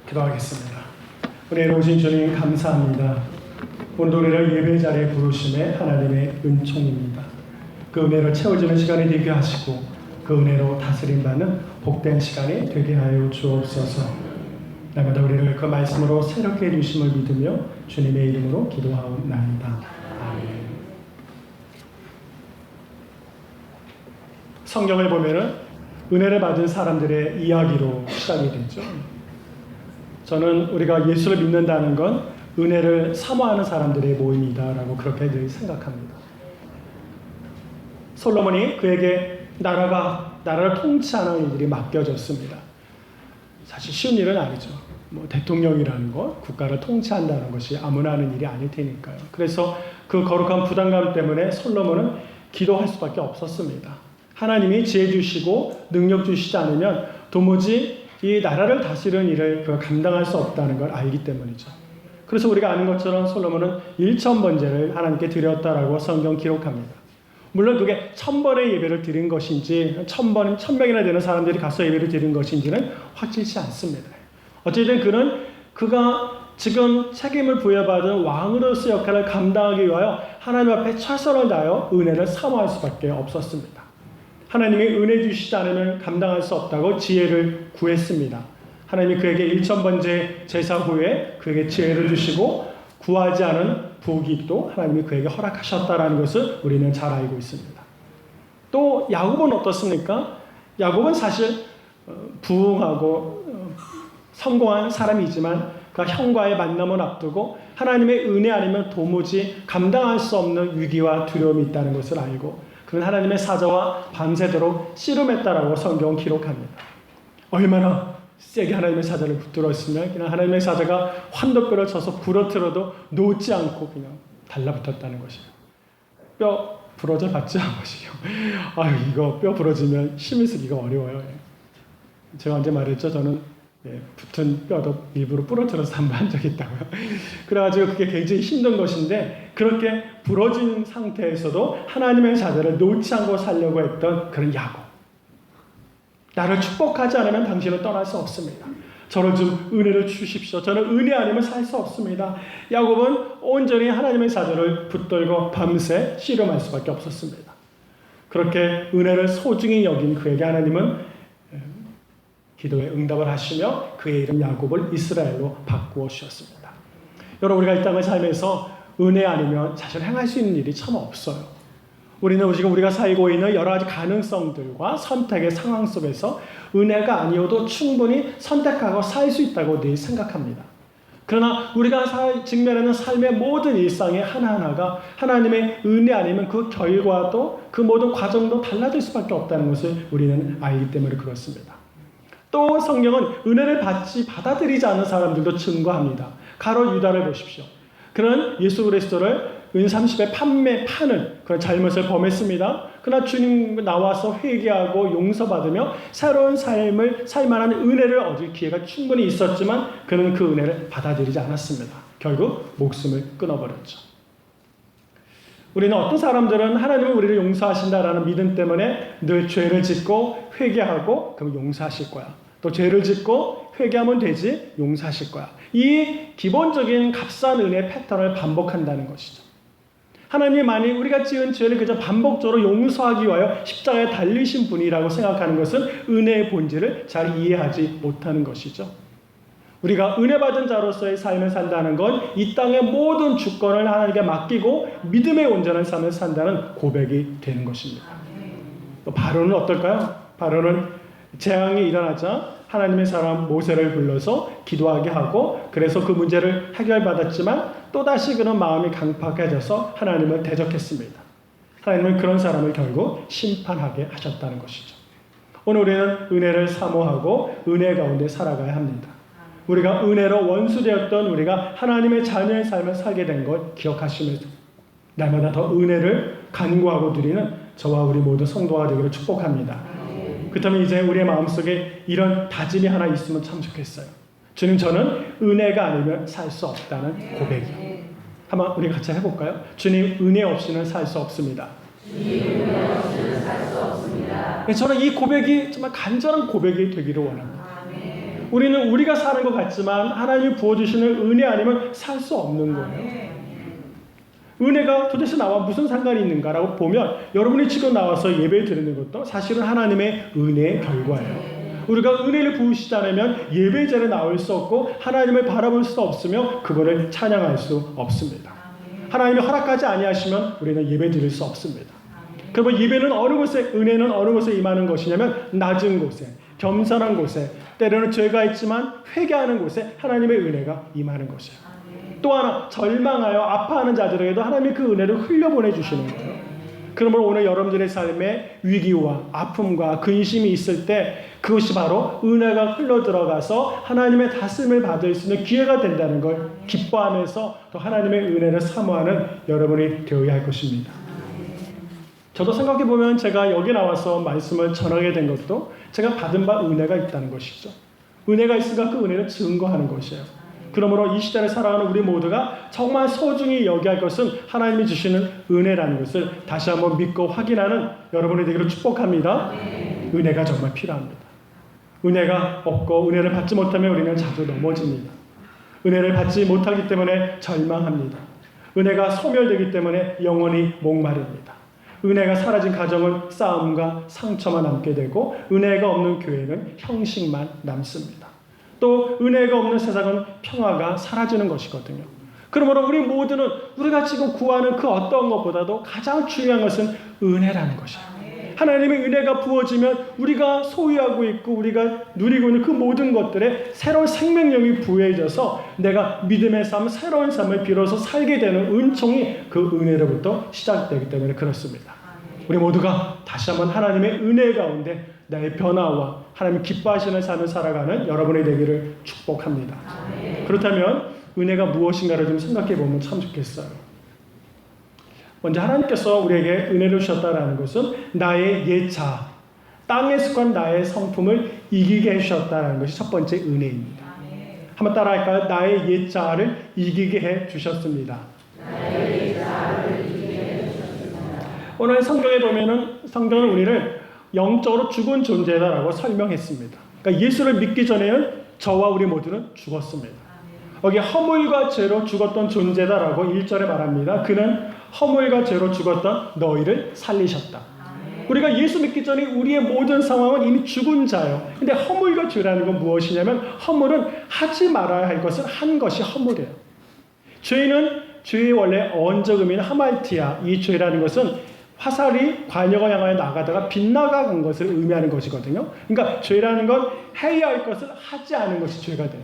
기도하겠습니다. 은혜로 오신 주님 감사합니다. 오늘 우리를 예배 자리에 부르심에 하나님의 은총입니다. 그 은혜를 채워주는 시간이 되게 하시고 그 은혜로 다스림받는 복된 시간이 되게 하여 주옵소서. 날마다 우리를 그 말씀으로 새롭게 해주심을 믿으며 주님의 이름으로 기도하옵나이다. 아멘. 성경을 보면은 은혜를 받은 사람들의 이야기로 시작이 되죠. 저는 우리가 예수를 믿는다는 건 은혜를 사모하는 사람들의 모임이다라고 그렇게 늘 생각합니다. 솔로몬이 그에게 나라를 통치하는 일이 맡겨졌습니다. 사실 쉬운 일은 아니죠. 대통령이라는 것, 국가를 통치한다는 것이 아무나 하는 일이 아닐 테니까요. 그래서 그 거룩한 부담감 때문에 솔로몬은 기도할 수밖에 없었습니다. 하나님이 지혜 주시고 능력 주시지 않으면 도무지 이 나라를 다스리는 일을 감당할 수 없다는 걸 알기 때문이죠. 그래서 우리가 아는 것처럼 솔로몬은 1000번제를 하나님께 드렸다라고 성경 기록합니다. 물론 그게 1000번의 예배를 드린 것인지 1000명이나 되는 사람들이 가서 예배를 드린 것인지는 확실치 않습니다. 어쨌든 그가 지금 책임을 부여받은 왕으로서 역할을 감당하기 위하여 하나님 앞에 최선을 다하여 은혜를 사모할 수밖에 없었습니다. 하나님이 은혜 주시지 않으면 감당할 수 없다고 지혜를 구했습니다. 하나님이 그에게 1000번째 제사 후에 그에게 지혜를 주시고 구하지 않은 부귀도 하나님이 그에게 허락하셨다라는 것을 우리는 잘 알고 있습니다. 또 야곱은 어떻습니까? 야곱은 사실 부흥하고 성공한 사람이지만 그 형과의 만남을 앞두고 하나님의 은혜 아니면 도무지 감당할 수 없는 위기와 두려움이 있다는 것을 알고 그는 하나님의 사자와 밤새도록 씨름했다라고 성경 기록합니다. 얼마나 세게 하나님의 사자를 붙들었으면 그냥 하나님의 사자가 환도뼈를 쳐서 부러뜨려도 놓지 않고 그냥 달라붙었다는 것이에요. 뼈 부러져 봤지 한 것이요. 이거 뼈 부러지면 힘을 쓰기가 어려워요. 제가 언제 말했죠? 저는 붙은 뼈도 일부러 부러뜨려서 한 적이 있다고요. 그래가지고 그게 굉장히 힘든 것인데 그렇게 부러진 상태에서도 하나님의 사자를 놓지 않고 살려고 했던 그런 야곱. 나를 축복하지 않으면 당신은 떠날 수 없습니다. 저를 좀 은혜를 주십시오. 저는 은혜 아니면 살 수 없습니다. 야곱은 온전히 하나님의 사자를 붙들고 밤새 씨름할 수밖에 없었습니다. 그렇게 은혜를 소중히 여긴 그에게 하나님은 기도에 응답을 하시며 그의 이름 야곱을 이스라엘로 바꾸어 주셨습니다. 여러분 우리가 이 땅을 살면서 은혜 아니면 사실 행할 수 있는 일이 참 없어요. 우리는 지금 우리가 살고 있는 여러 가지 가능성들과 선택의 상황 속에서 은혜가 아니어도 충분히 선택하고 살 수 있다고 늘 생각합니다. 그러나 우리가 직면하는 삶의 모든 일상의 하나하나가 하나님의 은혜 아니면 그 결과도 그 모든 과정도 달라질 수밖에 없다는 것을 우리는 알기 때문에 그렇습니다. 또 성경은 은혜를 받아들이지 않는 사람들도 증거합니다. 가롯 유다를 보십시오. 그는 예수 그리스도를 은30에 파는 그런 잘못을 범했습니다. 그러나 주님 나와서 회개하고 용서받으며 새로운 삶을 살만한 은혜를 얻을 기회가 충분히 있었지만 그는 그 은혜를 받아들이지 않았습니다. 결국 목숨을 끊어버렸죠. 우리는 어떤 사람들은 하나님은 우리를 용서하신다라는 믿음 때문에 늘 죄를 짓고 회개하고 그럼 용서하실 거야. 또 죄를 짓고 회개하면 되지 용서하실 거야. 이 기본적인 값싼 은혜의 패턴을 반복한다는 것이죠. 하나님이 만일 우리가 지은 죄를 그저 반복적으로 용서하기 위하여 십자가에 달리신 분이라고 생각하는 것은 은혜의 본질을 잘 이해하지 못하는 것이죠. 우리가 은혜 받은 자로서의 삶을 산다는 건 이 땅의 모든 주권을 하나님께 맡기고 믿음의 온전한 삶을 산다는 고백이 되는 것입니다. 또 바로는 어떨까요? 바로는 재앙이 일어나자 하나님의 사람 모세를 불러서 기도하게 하고 그래서 그 문제를 해결받았지만 또다시 그는 마음이 강팍해져서 하나님을 대적했습니다. 하나님은 그런 사람을 결국 심판하게 하셨다는 것이죠. 오늘 우리는 은혜를 사모하고 은혜 가운데 살아가야 합니다. 우리가 은혜로 원수되었던 우리가 하나님의 자녀의 삶을 살게 된 걸 기억하시면서 날마다 더 은혜를 간구하고 드리는 저와 우리 모두 성도가 되기를 축복합니다. 그렇다면 이제 우리의 마음속에 이런 다짐이 하나 있으면 참 좋겠어요. 주님, 저는 은혜가 아니면 살 수 없다는 고백이요. 한번 우리 같이 해볼까요? 주님, 은혜 없이는 살 수 없습니다. 저는 이 고백이 정말 간절한 고백이 되기를 원합니다. 우리는 우리가 사는 것 같지만 하나님이 부어주시는 은혜 아니면 살 수 없는 거예요. 은혜가 도대체 나와 무슨 상관이 있는가라고 보면 여러분이 지금 나와서 예배 드리는 것도 사실은 하나님의 은혜의 결과예요. 우리가 은혜를 부으시지 않으면 예배 자리에 나올 수 없고 하나님을 바라볼 수 없으며 그거를 찬양할 수 없습니다. 하나님이 허락하지 아니하시면 우리는 예배 드릴 수 없습니다. 그러면 예배는 어느 곳에, 은혜는 어느 곳에 임하는 것이냐면 낮은 곳에, 겸손한 곳에, 때로는 죄가 있지만 회개하는 곳에 하나님의 은혜가 임하는 것이에요. 또 하나, 절망하여 아파하는 자들에게도 하나님이 그 은혜를 흘려보내 주시는 거예요. 그러므로 오늘 여러분들의 삶에 위기와 아픔과 근심이 있을 때 그것이 바로 은혜가 흘러들어가서 하나님의 다스림을 받을 수 있는 기회가 된다는 걸 기뻐하면서 또 하나님의 은혜를 사모하는 여러분이 되어야 할 것입니다. 저도 생각해보면 제가 여기 나와서 말씀을 전하게 된 것도 제가 받은 바 은혜가 있다는 것이죠. 은혜가 있으니까 그 은혜를 증거하는 것이에요. 그러므로 이 시대를 살아가는 우리 모두가 정말 소중히 여겨야 할 것은 하나님이 주시는 은혜라는 것을 다시 한번 믿고 확인하는 여러분이 되기를 축복합니다. 은혜가 정말 필요합니다. 은혜가 없고 은혜를 받지 못하면 우리는 자주 넘어집니다. 은혜를 받지 못하기 때문에 절망합니다. 은혜가 소멸되기 때문에 영원히 목마릅니다. 은혜가 사라진 가정은 싸움과 상처만 남게 되고 은혜가 없는 교회는 형식만 남습니다. 또 은혜가 없는 세상은 평화가 사라지는 것이거든요. 그러므로 우리 모두는 우리가 지금 구하는 그 어떤 것보다도 가장 중요한 것은 은혜라는 것이에요. 하나님의 은혜가 부어지면 우리가 소유하고 있고 우리가 누리고 있는 그 모든 것들에 새로운 생명력이 부여해져서 내가 믿음의 삶, 새로운 삶을 비로소 살게 되는 은총이 그 은혜로부터 시작되기 때문에 그렇습니다. 우리 모두가 다시 한번 하나님의 은혜 가운데 나의 변화와 하나님 기뻐하시는 삶을 살아가는 여러분이 되기를 축복합니다. 그렇다면 은혜가 무엇인가를 좀 생각해 보면 참 좋겠어요. 먼저 하나님께서 우리에게 은혜를 주셨다는 것은 나의 옛 자, 땅에 속한 나의 성품을 이기게 해주셨다는 것이 첫 번째 은혜입니다. 한번 따라할까요? 나의 옛 자를 이기게 해주셨습니다. 오늘 성경에 보면은 성경은 우리를 영적으로 죽은 존재다라고 설명했습니다. 그러니까 예수를 믿기 전에는 저와 우리 모두는 죽었습니다. 여기 허물과 죄로 죽었던 존재다라고 1절에 말합니다. 그는 허물과 죄로 죽었던 너희를 살리셨다. 우리가 예수 믿기 전에 우리의 모든 상황은 이미 죽은 자예요. 근데 허물과 죄라는 건 무엇이냐면 허물은 하지 말아야 할 것을 한 것이 허물이에요. 죄는 죄의 원래 어원적 의미는 하말티아, 이 죄라는 것은 화살이 관역을 향하여 나가다가 빗나간 것을 의미하는 것이거든요. 그러니까 죄라는 건 해야 할 것을 하지 않은 것이 죄가 돼요.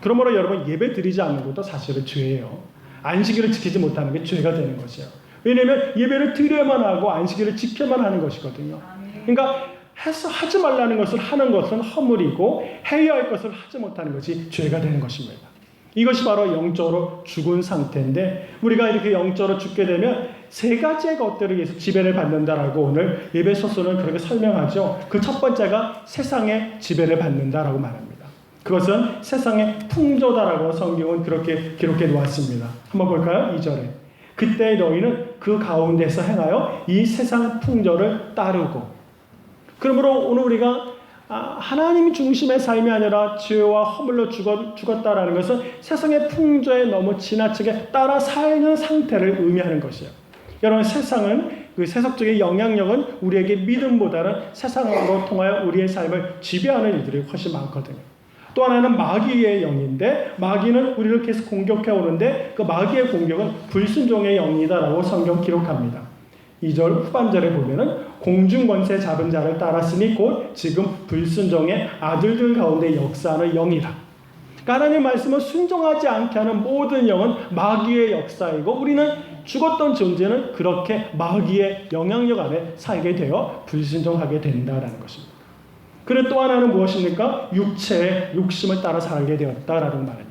그러므로 여러분 예배 드리지 않는 것도 사실은 죄예요. 안식일을 지키지 못하는 게 죄가 되는 것이에요. 왜냐하면 예배를 드려야만 하고 안식일을 지켜야만 하는 것이거든요. 그러니까 하지 말라는 것을 하는 것은 허물이고 해야 할 것을 하지 못하는 것이 죄가 되는 것입니다. 이것이 바로 영적으로 죽은 상태인데 우리가 이렇게 영적으로 죽게 되면 세 가지의 것들을 위해서 지배를 받는다라고 오늘 예배소서는 그렇게 설명하죠. 그 첫 번째가 세상의 지배를 받는다라고 말합니다. 그것은 세상의 풍조다라고 성경은 그렇게 기록해 놓았습니다. 한번 볼까요? 2절에 그때 너희는 그 가운데서 행하여 이 세상 풍조를 따르고. 그러므로 오늘 우리가 하나님 중심의 삶이 아니라 죄와 허물로 죽었다라는 것은 세상의 풍조에 너무 지나치게 따라 살는 상태를 의미하는 것이에요. 여러분 세상은 그 세속적인 영향력은 우리에게 믿음보다는 세상으로 통하여 우리의 삶을 지배하는 일들이 훨씬 많거든요. 또 하나는 마귀의 영인데 마귀는 우리를 계속 공격해 오는데 그 마귀의 공격은 불순종의 영이다라고 성경 기록합니다. 2절 후반절에 보면은 공중권세 잡은 자를 따랐으니 곧 지금 불순종의 아들들 가운데 역사하는 영이라. 그러니까 하나님 말씀을 순종하지 않게 하는 모든 영은 마귀의 역사이고 우리는 죽었던 존재는 그렇게 마귀의 영향력 안에 살게 되어 불순종하게 된다라는 것입니다. 그리고 또 하나는 무엇입니까? 육체의 욕심을 따라 살게 되었다라는 말입니다.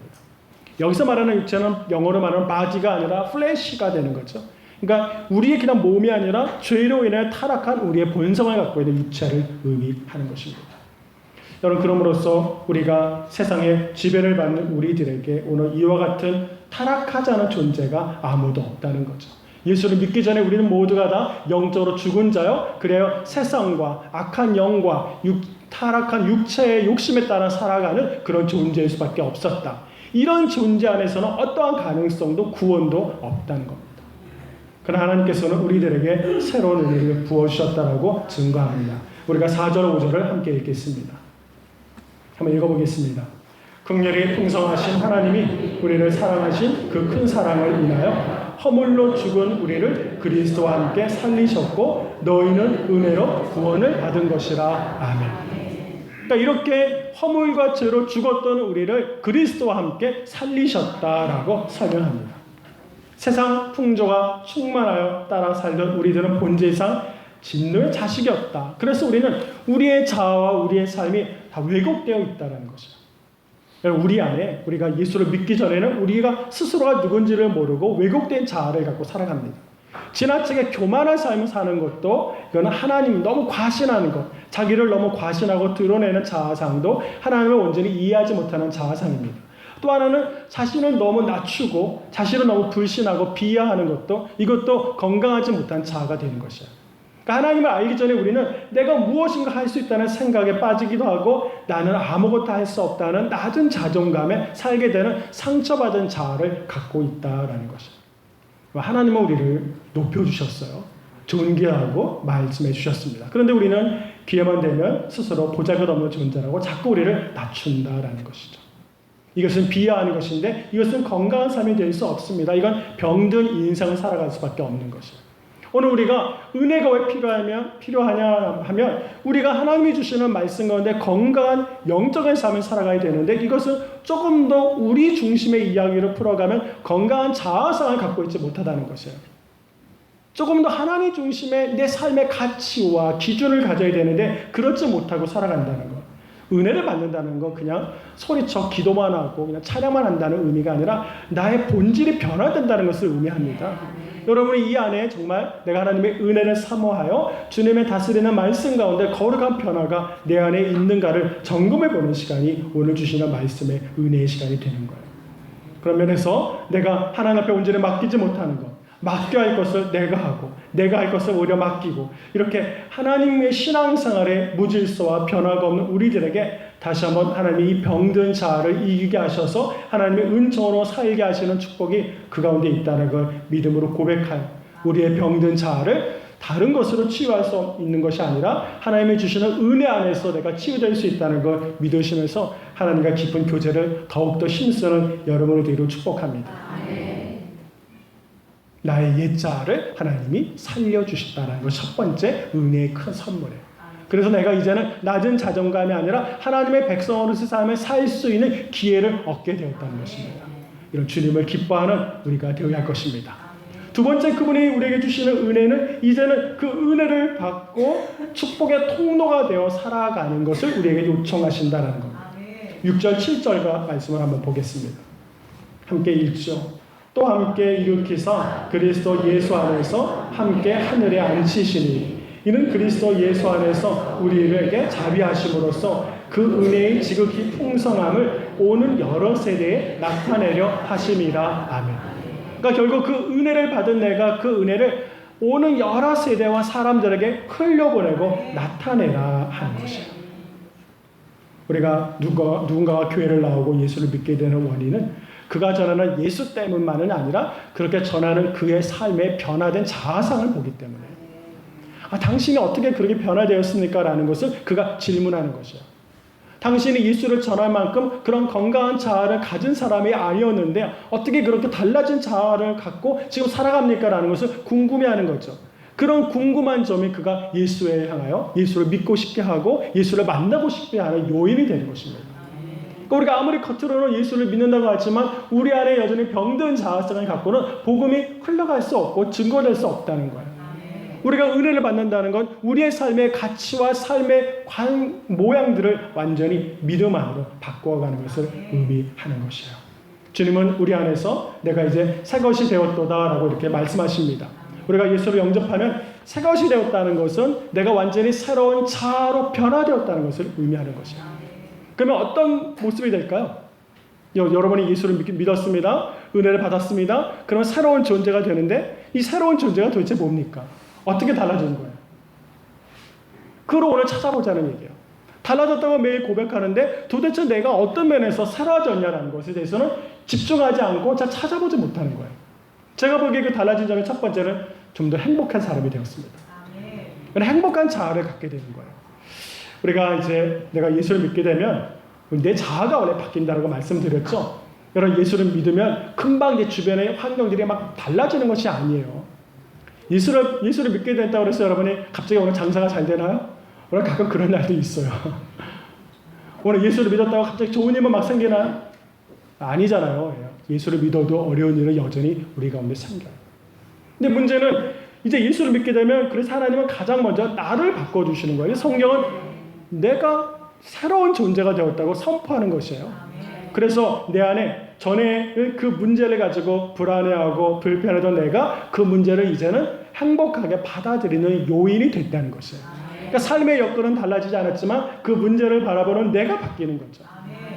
여기서 말하는 육체는 영어로 말하는 body가 아니라 flesh가 되는 거죠. 그러니까 우리의 그냥 몸이 아니라 죄로 인해 타락한 우리의 본성을 갖고 있는 육체를 의미하는 것입니다. 여러분 그럼으로써 우리가 세상에 지배를 받는 우리들에게 오늘 이와 같은 타락하지 않은 존재가 아무도 없다는 거죠. 예수를 믿기 전에 우리는 모두가 다 영적으로 죽은 자요. 그래요. 세상과 악한 영과 타락한 육체의 욕심에 따라 살아가는 그런 존재일 수밖에 없었다. 이런 존재 안에서는 어떠한 가능성도 구원도 없다는 겁니다. 그러나 하나님께서는 우리들에게 새로운 의미를 부어주셨다라고 증거합니다. 우리가 4절 5절을 함께 읽겠습니다. 한번 읽어보겠습니다. 긍휼이 풍성하신 하나님이 우리를 사랑하신 그 큰 사랑을 인하여 허물로 죽은 우리를 그리스도와 함께 살리셨고 너희는 은혜로 구원을 받은 것이라. 아멘. 그러니까 이렇게 허물과 죄로 죽었던 우리를 그리스도와 함께 살리셨다라고 설명합니다. 세상 풍조가 충만하여 따라 살던 우리들은 본질상 진노의 자식이었다. 그래서 우리는 우리의 자아와 우리의 삶이 다 왜곡되어 있다는 것이죠. 우리 안에 우리가 예수를 믿기 전에는 우리가 스스로가 누군지를 모르고 왜곡된 자아를 갖고 살아갑니다. 지나치게 교만한 삶을 사는 것도 이거는 하나님 너무 과신하는 것, 자기를 너무 과신하고 드러내는 자아상도 하나님을 온전히 이해하지 못하는 자아상입니다. 또 하나는 자신을 너무 낮추고 자신을 너무 불신하고 비하하는 것도 이것도 건강하지 못한 자아가 되는 것이에요. 그러니까 하나님을 알기 전에 우리는 내가 무엇인가 할 수 있다는 생각에 빠지기도 하고 나는 아무것도 할 수 없다는 낮은 자존감에 살게 되는 상처받은 자아를 갖고 있다라는 것이에요. 하나님은 우리를 높여주셨어요. 존귀하고 말씀해 주셨습니다. 그런데 우리는 기회만 되면 스스로 보잘것없는 존재라고 자꾸 우리를 낮춘다라는 것이죠. 이것은 비하하는 것인데 이것은 건강한 삶이 될 수 없습니다. 이건 병든 인생을 살아갈 수밖에 없는 것이에요. 오늘 우리가 은혜가 왜 필요하냐 하면 우리가 하나님이 주시는 말씀 가운데 건강한 영적인 삶을 살아가야 되는데 이것은 조금 더 우리 중심의 이야기를 풀어가면 건강한 자아상을 갖고 있지 못하다는 것이에요. 조금 더 하나님 중심의 내 삶의 가치와 기준을 가져야 되는데 그렇지 못하고 살아간다는 것. 은혜를 받는다는 건 그냥 소리쳐 기도만 하고 그냥 찬양만 한다는 의미가 아니라 나의 본질이 변화된다는 것을 의미합니다. 여러분이 이 안에 정말 내가 하나님의 은혜를 사모하여 주님의 다스리는 말씀 가운데 거룩한 변화가 내 안에 있는가를 점검해보는 시간이 오늘 주시는 말씀의 은혜의 시간이 되는 거예요. 그런 면에서 내가 하나님 앞에 온전히 맡기지 못하는 것, 맡겨야 할 것을 내가 하고 내가 할 것을 오히려 맡기고 이렇게 하나님의 신앙생활에 무질서와 변화가 없는 우리들에게 다시 한번 하나님이 이 병든 자아를 이기게 하셔서 하나님의 은총으로 살게 하시는 축복이 그 가운데 있다는 걸 믿음으로 고백하여 우리의 병든 자아를 다른 것으로 치유할 수 있는 것이 아니라 하나님이 주시는 은혜 안에서 내가 치유될 수 있다는 걸 믿으시면서 하나님과 깊은 교제를 더욱더 힘쓰는 여러분을 되기를 축복합니다. 나의 옛자아를 하나님이 살려주셨다는 것 첫 번째 은혜의 큰 선물이에요. 그래서 내가 이제는 낮은 자존감이 아니라 하나님의 백성으로서 삶을 살 수 있는 기회를 얻게 되었다는 것입니다. 이런 주님을 기뻐하는 우리가 되어야 할 것입니다. 두 번째 그분이 우리에게 주시는 은혜는 이제는 그 은혜를 받고 축복의 통로가 되어 살아가는 것을 우리에게 요청하신다는 겁니다. 6절 7절과 말씀을 한번 보겠습니다. 함께 읽죠. 또 함께 일으키사 그리스도 예수 안에서 함께 하늘에 앉히시니 이는 그리스도 예수 안에서 우리에게 자비하심으로써 그 은혜의 지극히 풍성함을 오는 여러 세대에 나타내려 하심이라. 아멘. 그러니까 결국 그 은혜를 받은 내가 그 은혜를 오는 여러 세대와 사람들에게 흘려보내고 나타내라 하는 것이에요. 우리가 누군가가 교회를 나오고 예수를 믿게 되는 원인은 그가 전하는 예수 때문만은 아니라 그렇게 전하는 그의 삶에 변화된 자아상을 보기 때문에 당신이 어떻게 그렇게 변화되었습니까? 라는 것을 그가 질문하는 것이에요. 당신이 예수를 전할 만큼 그런 건강한 자아를 가진 사람이 아니었는데 어떻게 그렇게 달라진 자아를 갖고 지금 살아갑니까? 라는 것을 궁금해하는 거죠. 그런 궁금한 점이 그가 예수에 향하여 예수를 믿고 싶게 하고 예수를 만나고 싶게 하는 요인이 되는 것입니다. 우리가 아무리 겉으로는 예수를 믿는다고 하지만 우리 안에 여전히 병든 자아성을 갖고는 복음이 흘러갈 수 없고 증거될 수 없다는 거예요. 우리가 은혜를 받는다는 건 우리의 삶의 가치와 삶의 모양들을 완전히 믿음 안으로 바꿔가는 것을 의미하는 것이에요. 주님은 우리 안에서 내가 이제 새 것이 되었도다 라고 이렇게 말씀하십니다. 우리가 예수를 영접하면 새 것이 되었다는 것은 내가 완전히 새로운 자아로 변화되었다는 것을 의미하는 것이에요. 그러면 어떤 모습이 될까요? 여러분이 예수를 믿었습니다. 은혜를 받았습니다. 그럼 새로운 존재가 되는데 이 새로운 존재가 도대체 뭡니까? 어떻게 달라진 거예요? 그걸 오늘 찾아보자는 얘기예요. 달라졌다고 매일 고백하는데 도대체 내가 어떤 면에서 새로워졌냐는 것에 대해서는 집중하지 않고 잘 찾아보지 못하는 거예요. 제가 보기에 그 달라진 점의 첫 번째는 좀 더 행복한 사람이 되었습니다. 행복한 자아를 갖게 되는 거예요. 우리가 이제 내가 예수를 믿게 되면 내 자아가 원래 바뀐다고 말씀드렸죠. 여러분 예수를 믿으면 금방 내 주변의 환경들이 막 달라지는 것이 아니에요. 예수를 믿게 됐다고 해서 여러분이 갑자기 오늘 장사가 잘 되나요? 오늘 가끔 그런 날도 있어요. 오늘 예수를 믿었다고 갑자기 좋은 일만 막 생기나요? 아니잖아요. 예수를 믿어도 어려운 일은 여전히 우리 가운데 생겨요. 근데 문제는 이제 예수를 믿게 되면 그래서 하나님은 가장 먼저 나를 바꿔주시는 거예요. 성경은 내가 새로운 존재가 되었다고 선포하는 것이에요. 그래서 내 안에 전에 그 문제를 가지고 불안해하고 불편하던 내가 그 문제를 이제는 행복하게 받아들이는 요인이 됐다는 것이에요. 그러니까 삶의 여건은 달라지지 않았지만 그 문제를 바라보는 내가 바뀌는 거죠.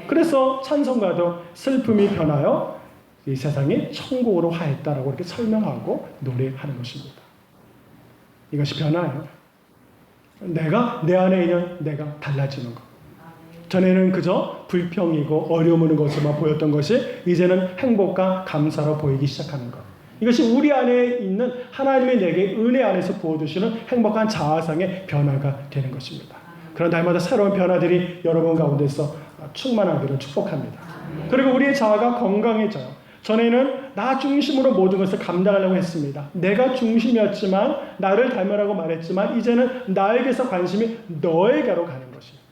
그래서 찬송가도 슬픔이 변하여 이 세상이 천국으로 화했다라고 이렇게 설명하고 노래하는 것입니다. 이것이 변화예요. 내 안에 있는 내가 달라지는 것. 전에는 그저 불평이고 어려움 오는 것으로만 보였던 것이 이제는 행복과 감사로 보이기 시작하는 것. 이것이 우리 안에 있는 하나님의 내게 은혜 안에서 부어주시는 행복한 자아상의 변화가 되는 것입니다. 그런 날마다 새로운 변화들이 여러분 가운데서 충만하기를 축복합니다. 그리고 우리의 자아가 건강해져요. 전에는 나 중심으로 모든 것을 감당하려고 했습니다. 내가 중심이었지만 나를 닮으라고 말했지만 이제는 나에게서 관심이 너에게로 가는 것이에요.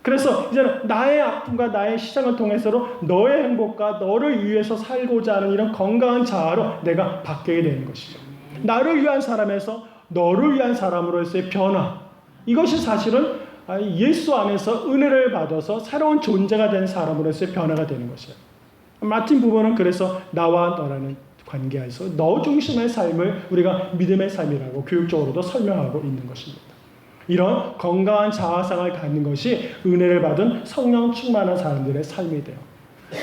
그래서 이제는 나의 아픔과 나의 시장을 통해서로 너의 행복과 너를 위해서 살고자 하는 이런 건강한 자아로 내가 바뀌게 되는 것이죠. 나를 위한 사람에서 너를 위한 사람으로서의 변화. 이것이 사실은 예수 안에서 은혜를 받아서 새로운 존재가 된 사람으로서의 변화가 되는 것이에요. 마틴 부부는 그래서 나와 너라는 관계에서 너 중심의 삶을 우리가 믿음의 삶이라고 교육적으로도 설명하고 있는 것입니다. 이런 건강한 자아상을 갖는 것이 은혜를 받은 성령 충만한 사람들의 삶이 돼요.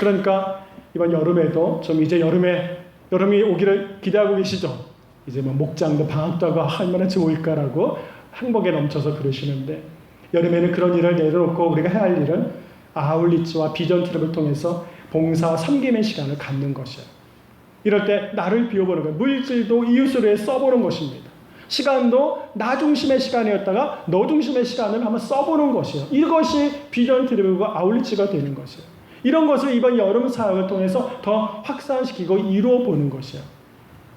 그러니까 이번 여름에도 좀 이제 여름이 오기를 기대하고 계시죠? 이제 뭐 목장도 방학도 하고 얼마나 좋을까라고 행복에 넘쳐서 그러시는데 여름에는 그런 일을 내려놓고 우리가 해야 할 일은 아울리치와 비전 트립을 통해서 봉사와 섬김의 시간을 갖는 것이에요. 이럴 때 나를 비워보는 거예요. 물질도 이웃을 위해 써보는 것입니다. 시간도 나 중심의 시간이었다가 너 중심의 시간을 한번 써보는 것이에요. 이것이 비전 트립과 아울리치가 되는 것이에요. 이런 것을 이번 여름 사역을 통해서 더 확산시키고 이루어보는 것이에요.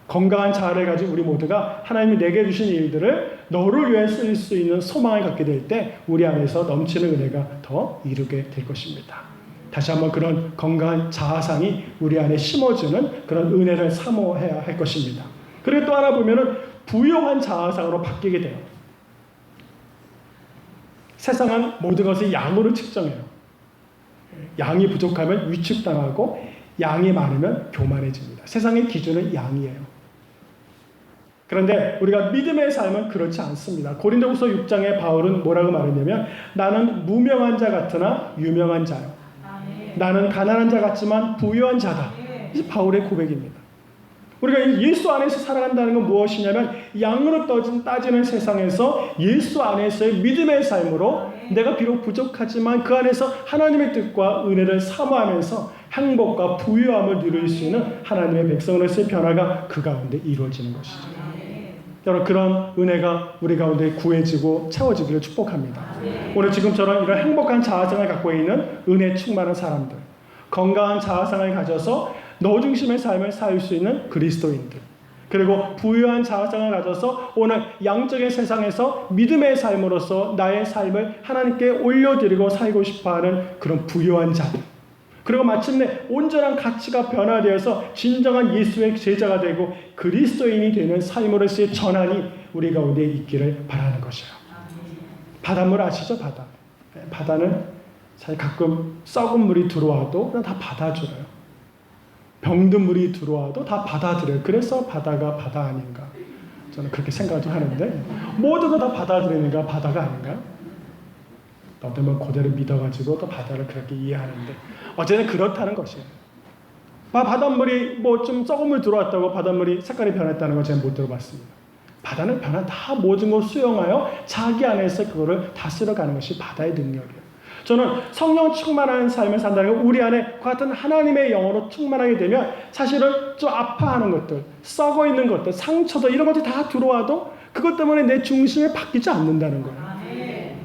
건강한 자아를 가진 우리 모두가 하나님이 내게 주신 일들을 너를 위해 쓸 수 있는 소망을 갖게 될 때 우리 안에서 넘치는 은혜가 더 이루게 될 것입니다. 다시 한번 그런 건강한 자아상이 우리 안에 심어주는 그런 은혜를 사모해야 할 것입니다. 그리고 또 하나 보면은 부요한 자아상으로 바뀌게 돼요. 세상은 모든 것을 양으로 측정해요. 양이 부족하면 위축당하고 양이 많으면 교만해집니다. 세상의 기준은 양이에요. 그런데 우리가 믿음의 삶은 그렇지 않습니다. 고린도후서 6장에 바울은 뭐라고 말했냐면 나는 무명한 자 같으나 유명한 자요. 나는 가난한 자 같지만 부유한 자다. 이게 바울의 고백입니다. 우리가 예수 안에서 살아간다는 건 무엇이냐면 양으로 따지는 세상에서 예수 안에서의 믿음의 삶으로 내가 비록 부족하지만 그 안에서 하나님의 뜻과 은혜를 사모하면서 행복과 부유함을 누릴 수 있는 하나님의 백성으로서의 변화가 그 가운데 이루어지는 것이죠. 여러분 그런 은혜가 우리 가운데 구해지고 채워지기를 축복합니다. 오늘 지금처럼 이런 행복한 자아상을 갖고 있는 은혜 충만한 사람들, 건강한 자아상을 가져서 너 중심의 삶을 살 수 있는 그리스도인들, 그리고 부유한 자아상을 가져서 오늘 양적인 세상에서 믿음의 삶으로서 나의 삶을 하나님께 올려드리고 살고 싶어하는 그런 부유한 자들, 그리고 마침내 온전한 가치가 변화되어서 진정한 예수의 제자가 되고 그리스도인이 되는 삶으로서의 전환이 우리 가운데 있기를 바라는 것이에요. 바닷물 아시죠? 바다는 사실 가끔 썩은 물이 들어와도 그냥 다 받아줘요. 병든 물이 들어와도 다 받아들여요. 그래서 바다가 바다 아닌가? 저는 그렇게 생각을 하는데 모두가 다 받아들이는가 바다가 아닌가요? 또 어떤 분 그대로 믿어가지고 또 바다를 그렇게 이해하는데 어쨌든 그렇다는 것이에요. 바닷물이 뭐 좀 썩은 물 들어왔다고 바닷물이 색깔이 변했다는 걸 제가 못 들어봤습니다. 바다는 다 모든 걸 수용하여 자기 안에서 그거를 다스려가는 것이 바다의 능력이에요. 저는 성령 충만한 삶을 산다는 건 우리 안에 그 같은 하나님의 영으로 충만하게 되면 사실은 좀 아파하는 것들, 썩어 있는 것들, 상처들 이런 것들이 다 들어와도 그것 때문에 내 중심이 바뀌지 않는다는 거예요.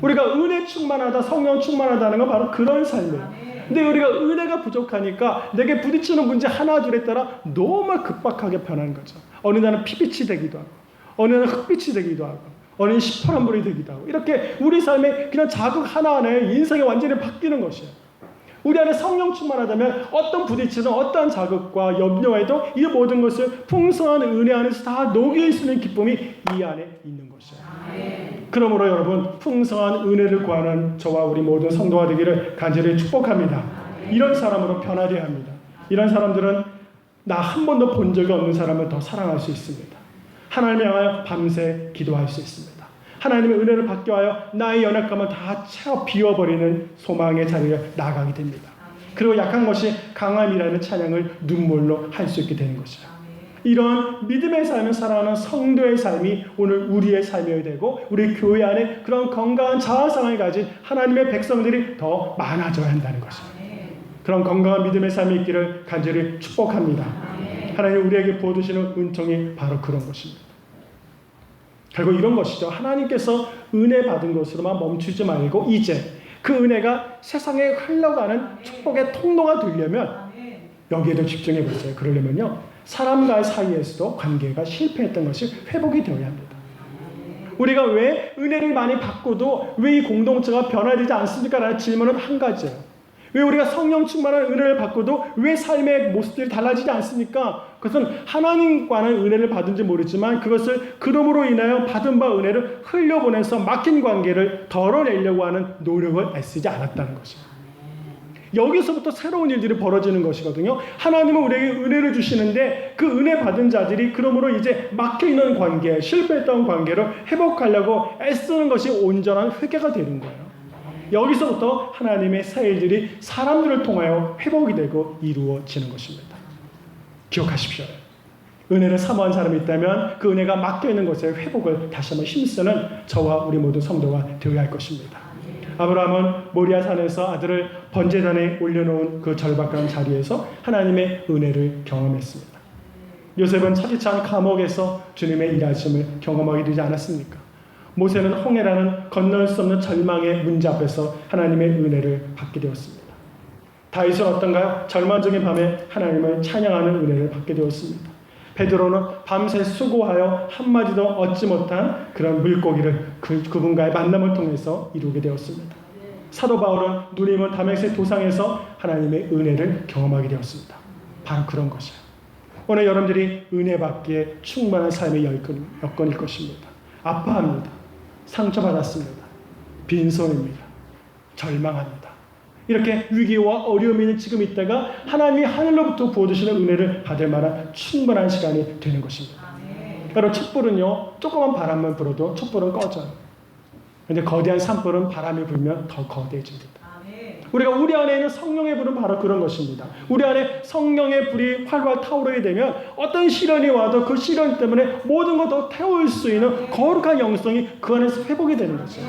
우리가 은혜 충만하다, 성령 충만하다는 건 바로 그런 삶이에요. 근데 우리가 은혜가 부족하니까 내게 부딪히는 문제 하나 둘에 따라 너무 급박하게 변하는 거죠. 어느 날은 피빛이 되기도 하고 어느 날은 흑빛이 되기도 하고 어느 날은 시퍼런불이 되기도 하고 이렇게 우리 삶에 그냥 자극 하나하나에 인생이 완전히 바뀌는 것이에요. 우리 안에 성령 충만하다면 어떤 부딪히는 어떤 자극과 염려에도 이 모든 것을 풍성한 은혜 안에서 다 녹일 수 있는 기쁨이 이 안에 있는 것이에요. 그러므로 여러분 풍성한 은혜를 구하는 저와 우리 모든 성도가 되기를 간절히 축복합니다. 이런 사람으로 변화되어야 합니다. 이런 사람들은 나 한 번도 본 적이 없는 사람을 더 사랑할 수 있습니다. 하나님을 향하여 밤새 기도할 수 있습니다. 하나님의 은혜를 받기 위하여 나의 연약감을 다 채워 비워버리는 소망의 자리를 나아가게 됩니다. 그리고 약한 것이 강함이라는 찬양을 눈물로 할 수 있게 되는 것이죠. 이런 믿음의 삶을 살아가는 성도의 삶이 오늘 우리의 삶이어야 되고 우리 교회 안에 그런 건강한 자아상을 가진 하나님의 백성들이 더 많아져야 한다는 것입니다. 그런 건강한 믿음의 삶이 있기를 간절히 축복합니다. 하나님 우리에게 부어주시는 은총이 바로 그런 것입니다. 결국 이런 것이죠. 하나님께서 은혜 받은 것으로만 멈추지 말고 이제 그 은혜가 세상에 흘러가는 축복의 통로가 되려면 여기에도 집중해 보세요. 그러려면요. 사람과 사이에서도 관계가 실패했던 것이 회복이 되어야 합니다. 우리가 왜 은혜를 많이 받고도 왜 이 공동체가 변화되지 않습니까? 라는 질문은 한 가지예요. 왜 우리가 성령 충만한 은혜를 받고도 왜 삶의 모습들이 달라지지 않습니까? 그것은 하나님과는 은혜를 받은지 모르지만 그것을 그럼으로 인하여 받은 바 은혜를 흘려보내서 막힌 관계를 덜어내려고 하는 노력을 애쓰지 않았다는 것입니다. 여기서부터 새로운 일들이 벌어지는 것이거든요. 하나님은 우리에게 은혜를 주시는데 그 은혜 받은 자들이 그러므로 이제 막혀있는 관계, 실패했던 관계를 회복하려고 애쓰는 것이 온전한 회개가 되는 거예요. 여기서부터 하나님의 새 일들이 사람들을 통하여 회복이 되고 이루어지는 것입니다. 기억하십시오. 은혜를 사모한 사람이 있다면 그 은혜가 막혀있는 것의 회복을 다시 한번 힘쓰는 저와 우리 모든 성도가 되어야 할 것입니다. 아브라함은 모리아 산에서 아들을 번제단에 올려놓은 그 절박한 자리에서 하나님의 은혜를 경험했습니다. 요셉은 차디찬 감옥에서 주님의 일하심을 경험하게 되지 않았습니까? 모세는 홍해라는 건널 수 없는 절망의 문제 앞에서 하나님의 은혜를 받게 되었습니다. 다윗은 어떤가요? 절망적인 밤에 하나님을 찬양하는 은혜를 받게 되었습니다. 베드로는 밤새 수고하여 한마디도 얻지 못한 그런 물고기를 그분과의 만남을 통해서 이루게 되었습니다. 사도 바울은 누림은 다메섹 도상에서 하나님의 은혜를 경험하게 되었습니다. 바로 그런 것이에요. 오늘 여러분들이 은혜 받기에 충만한 삶의 여건일 것입니다. 아파합니다. 상처받았습니다. 빈손입니다. 절망합니다. 이렇게 위기와 어려움이 있는 지금 이때가 하나님이 하늘로부터 부어주시는 은혜를 받을 만한 충분한 시간이 되는 것입니다. 여러분 촛불은요 조그만 바람만 불어도 촛불은 꺼져요. 그런데 거대한 산불은 바람이 불면 더 거대해집니다. 우리가 우리 안에 있는 성령의 불은 바로 그런 것입니다. 우리 안에 성령의 불이 활활 타오르게 되면 어떤 시련이 와도 그 시련 때문에 모든 것 더 태울 수 있는 거룩한 영성이 그 안에서 회복이 되는 거죠.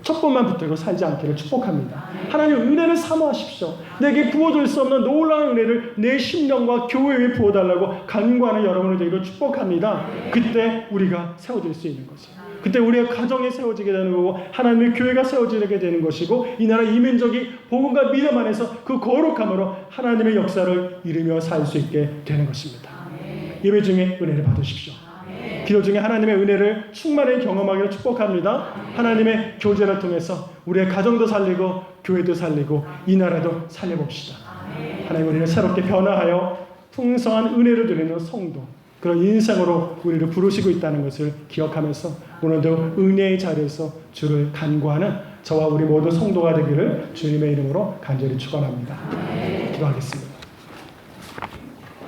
촛불만 붙들고 살지 않기를 축복합니다. 하나님 은혜를 사모하십시오. 내게 부어줄 수 없는 놀라운 은혜를 내 심령과 교회에 부어달라고 간구하는 여러분을 되기를 축복합니다. 그때 우리가 세워질 수 있는 것이에요. 그때 우리의 가정이 세워지게 되는 거고 하나님의 교회가 세워지게 되는 것이고 이 나라 이민족이 복음과 믿음 안에서 그 거룩함으로 하나님의 역사를 이루며 살 수 있게 되는 것입니다. 예배 중에 은혜를 받으십시오. 기도 중에 하나님의 은혜를 충만히 경험하기를 축복합니다. 하나님의 교제를 통해서 우리의 가정도 살리고 교회도 살리고 이 나라도 살려봅시다. 하나님 우리를 새롭게 변화하여 풍성한 은혜를 드리는 성도 그런 인생으로 우리를 부르시고 있다는 것을 기억하면서 오늘도 은혜의 자리에서 주를 간구하는 저와 우리 모든 성도가 되기를 주님의 이름으로 간절히 축원합니다. 기도하겠습니다.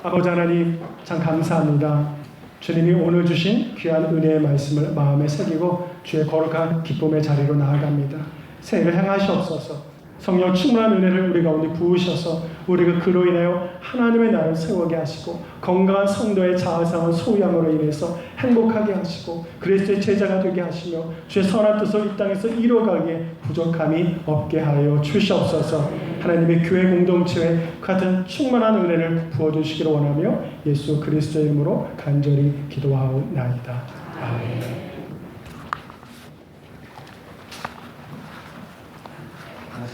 아버지 하나님 참 감사합니다. 주님이 오늘 주신 귀한 은혜의 말씀을 마음에 새기고 주의 거룩한 기쁨의 자리로 나아갑니다. 새해를 행하시옵소서. 성령 충만한 은혜를 우리 가운데 부으셔서 우리가 그로 인하여 하나님의 나라를 세우게 하시고 건강한 성도의 자아상을 소유함으로 인해서 행복하게 하시고 그리스도의 제자가 되게 하시며 주의 선한 뜻을 이 땅에서 이루어가기에 부족함이 없게 하여 주시옵소서. 하나님의 교회 공동체에 같은 충만한 은혜를 부어주시기를 원하며 예수 그리스도의 이름으로 간절히 기도하옵나이다. 아멘.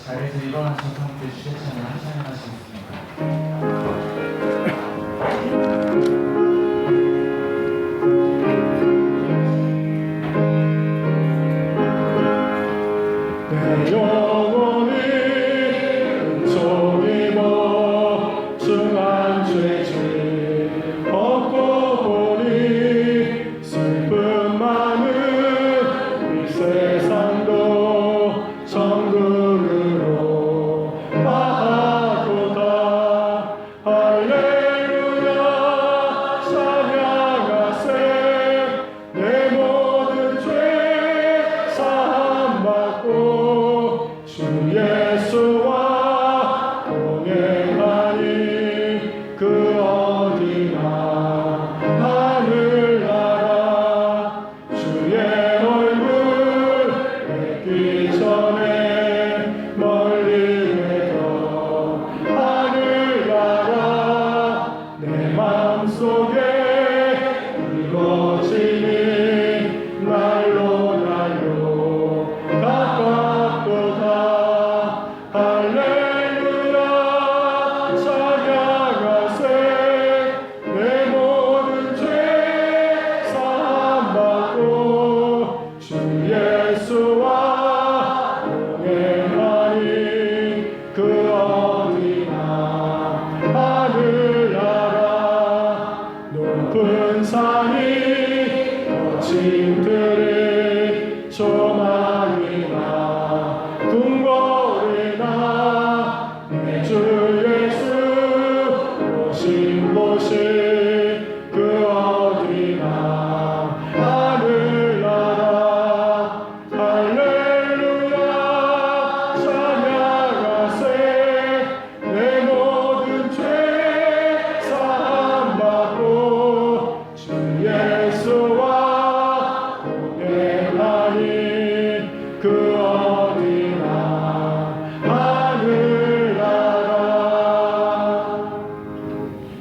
자리에서 일어나셔서 함께 주의 찬양 찬양하시겠습니다. 내 영혼이 은총이 멀쩡한 죄짐 벗고 보니 슬픔 많은 이 세상도 천국으로 가도다. 할렐루야 찬양하세. 내 모든 죄 사함받고 주 예수와 동행하니 그 어디나 하늘나라. 주의 얼굴 뵙기 전에 멀리 내던 하늘나라. 내 마음속에 이루어지니 날로 날로 가깝도다. 할렐루야 찬양하세. 내 모든 죄 사함받고 주 예수와 동행하니 그 어디나 하늘나라. 높은 산이 거친 들이 조망이나 궁궐이나 내 주 예수 오신 곳이 그 어디나 하늘나라. 할렐루야 찬양하세. 내 모든 죄 사함받고 주 예수와 동행하니 그 어디나 하늘나라.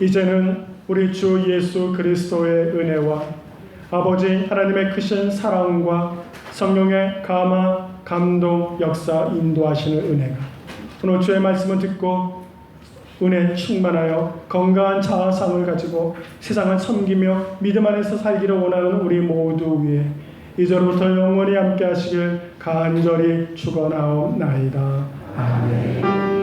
이제는 우리 주 예수 그리스도의 은혜와 아버지 하나님의 크신 사랑과 성령의 감화, 감동, 역사, 인도하시는 은혜가 오늘 주의 말씀을 듣고 은혜 충만하여 건강한 자아상을 가지고 세상을 섬기며 믿음 안에서 살기를 원하는 우리 모두 위에 이제로부터 영원히 함께 하시길 간절히 축원하옵나이다. 아멘.